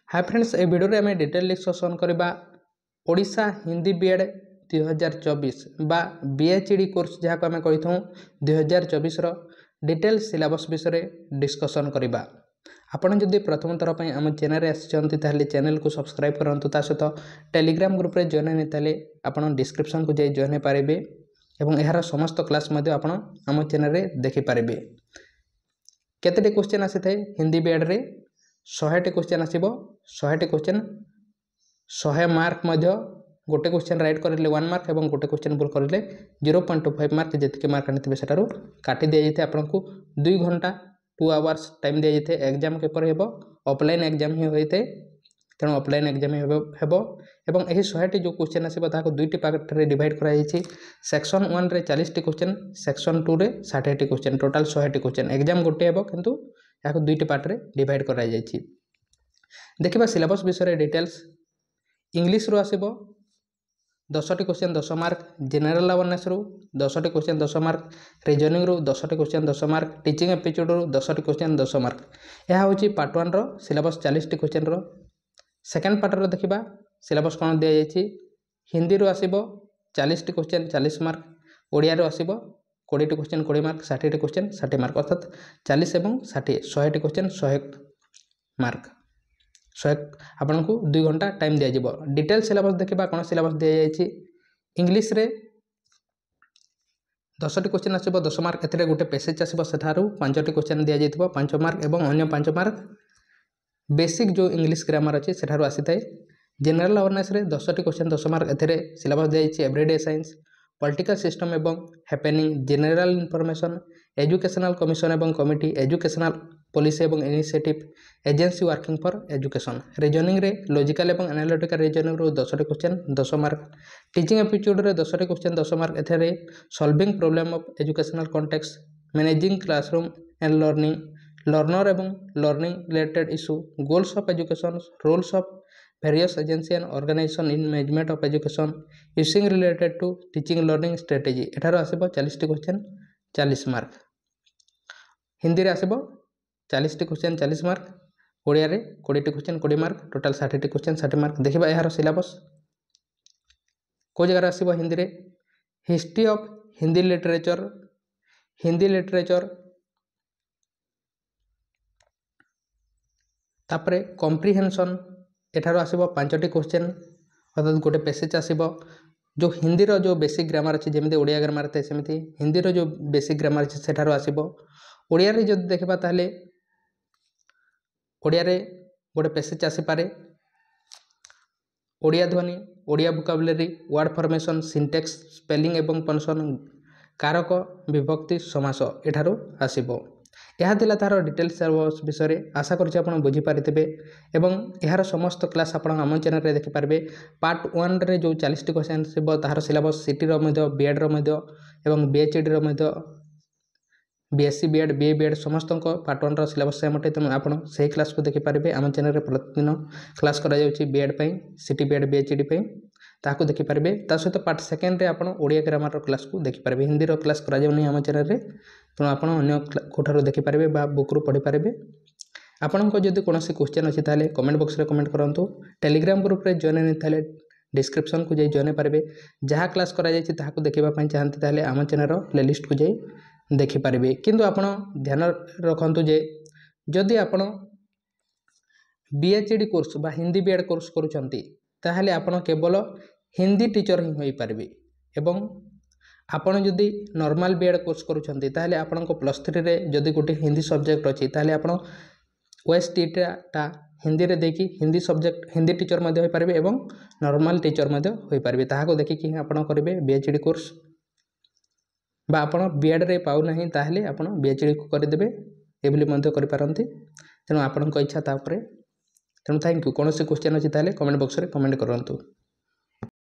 Hi friends, ए video रे आम detail discussion करबा ओडिशा हिंदी बीएड 2024 बा बीएचडी कोर्स जहाँ को आम कही था 2024 डिटेल सिलेबस विषय डिस्कसन करबा। आपण जदि प्रथम थर पर आम चैनल आसी चैनल को सब्सक्राइब करूँ ता सहित टेलीग्राम ग्रुप रे जॉइन नहीं ताले आपण डिस्क्रिप्शन को जाई जॉइन पारे एवं यार समस्त क्लास आपण आम चैनल रे देखि पारे। केते क्वेश्चन आसी थाए हिंदी बीएड रे 100 क्वेश्चन आसीबो। 100 क्वेश्चन 100 मार्क मध्य गोटे क्वेश्चन राइट करें 1 मार्क और गोटे क्वेश्चन भूल करें 0.5 मार्क जी मार्क आनी सेठार काटी दि जाए आपको 2 घंटा 2 आवर्स टाइम दि जाए। एग्जाम पेपर हे ऑफलाइन एग्जाम ही होता है तेणु ऑफलाइन एग्जाम ही एवं यही 100 जो क्वेश्चन आसो दुईटी पार्ट रे डिवाइड कराई। सेक्शन 1 रे 40 क्वेश्चन, सेक्शन 2 रे 60 क्वेश्चन, टोटाल 100 क्वेश्चन। एग्जाम गोटे हे किंतु यहाँ दुईटी पार्ट रे डिवाइड कराई। देखिबा सिलेबस विषय डिटेल्स। इंग्लिश रो आसीबो 10टी क्वेश्चन 10 मार्क, जनरल अवेयरनेस रो 10टी क्वेश्चन 10 मार्क, रीजनिंग रो 10टी क्वेश्चन 10 मार्क, टीचिंग एप्टीट्यूड रो 10टी क्वेश्चन 10 मार्क। यह होची पार्ट 1 रो सिलेबस 40टी क्वेश्चन रो। सेकंड पार्ट रो देखिबा सिलेबस कोन दिया जायछि। हिंदी रो आसीबो 40टी क्वेश्चन 40 मार्क, ओडिया रो आसीबो 20टी क्वेश्चन 20 मार्क, 60टी क्वेश्चन 60 मार्क, अर्थात 40 एवं 60 100टी क्वेश्चन 100 मार्क। 100 आपन को 2 घंटा टाइम दिया जिवो। डिटेल सिलेबस देखिबा कोन सिलेबस दिया जायछि। इंग्लिश रे 10टी क्वेश्चन आसीबो 10 मार्क, एथरे गोटे पैसेज आसीबो सेठारु 5टी क्वेश्चन दिया जायतिबो 5 मार्क एवं अन्य 5 मार्क बेसिक जो इंग्लिश ग्रामर अछि सेठारु आसीथाय। जनरल अवेयरनेस रे 10टी क्वेश्चन 10 मार्क, एथरे सिलेबस दिया जायछि एवरीडे साइंस, पॉलिटिकल सिस्टम एवं happening, general information, educational commission एवं कमिटी, एजुकेशनल पॉलिसी एवं initiative, agency working for education. Reasoning रे लॉजिकल एवं एनालिटिकल रीजनिंग रो 10टी क्वेश्चन 10 मार्क, टीचिंग एप्टीट्यूड रे 10टी क्वेश्चन 10 मार्क, एथरे solving problem of educational context, managing classroom and learning, learner एवं learning related issue, goals of education, roles of various agency and organization in management of education, issuing related to teaching learning strategy। एठार आसीबो 40टी question 40 mark. Hindi रे आसीबो 40टी question 40 mark, Odia रे 20टी question 20 mark, total 60टी क्वेश्चन 60 मार्क। देखिबा यार सिलेबस को जगह आसीबो। हिंदी रे history of Hindi literature, Hindi literature तापरे कॉम्प्रिहेंशन एठार आसीबो 5टी क्वेश्चन, अर्थात गोटे पैसेज आसीबो। जो हिंदी रो जो बेसिक ग्रामर अछि जेमिति ओडिया ग्रामर थे सेमिति हिंदी रो जो बेसिक ग्रामर अछि सेठार आसीबो। ओडिया रे जदि देखबा ताले ओडिया रे गोटे पैसेज आसी पारे। ओडिया ध्वनि, Odia vocabulary, word formation, syntax, spelling एवं पंक्चुएशन, कारक विभक्ति समास एठारो आसीबो। यह थिला तार डिटेल सिलेबस विषय। आशा करछि आपण बुझी पारिथिबे एवं यार समस्त क्लास आपण आम चैनल रे देखि पारबे। पार्ट 1 रे जो 40टी क्वेश्चन सिबो तार सिलेबस सिटी रो मध्य, बीएड रो मध्य एवं बीएचडी रो मध्य, बीएससी बीएड बीए बीएड समस्त को पार्ट 1 रो सिलेबस से मटे तेणु आपण सही क्लास को देखि पारबे। आम चैनल रे प्रतिदिन क्लास करा जाउछि बीएड पई, सिटी बीएड बीएचडी पई, ताको देखि पारबे। ता सहित पार्ट 2 रे आपण ओडिया ग्रामर रो क्लास को देखि पारबे। हिंदी रो क्लास करा जाउनी आम चैनल रे तेणु आपण अन्य कोठारो देखि पारबे बा बुक रो पढि पारबे। आपण को जदि कोनोसी क्वेश्चन अछि ताले कमेंट बॉक्स रे कमेंट करंतु। टेलीग्राम ग्रुप रे जॉइन नै ताले डिस्क्रिप्शन को जाई जॉइन पारबे। जहाँ क्लास करा जायछि ताको देखिबा पई चाहंती ताले आम चैनल रो प्लेलिस्ट को जाई देखि पारबे। किंतु आपण ध्यान रखंतु जे जदि आपण बीएचडी कोर्स बा हिंदी बीएड कोर्स करूछंती ताहले आपण केवल हिंदी टीचर ही होई पारबे एवं आपण जदि नॉर्मल बीएड कोर्स करूछंती ताहले आपण को +3 रे जदि गोटे हिंदी सब्जेक्ट अछि ताहले आपण ओएसटी टा हिंदी रे देखि हिंदी सब्जेक्ट हिंदी टीचर मध्ये होई पारबे एवं नॉर्मल टीचर मध्ये होई पारबे। ताहाको देखि कि आपण करबे बीएचडी कोर्स बा आपण बीएड रे पाउ नाही ताहले आपण बीएचडी को कर देबे एबली मध्ये करि पारंती। तेनु आपण को इच्छा ता ऊपर। तेनु थैंक यू। कोनोसी क्वेश्चन अछि ताहले कमेंट बॉक्स रे कमेंट करंतु।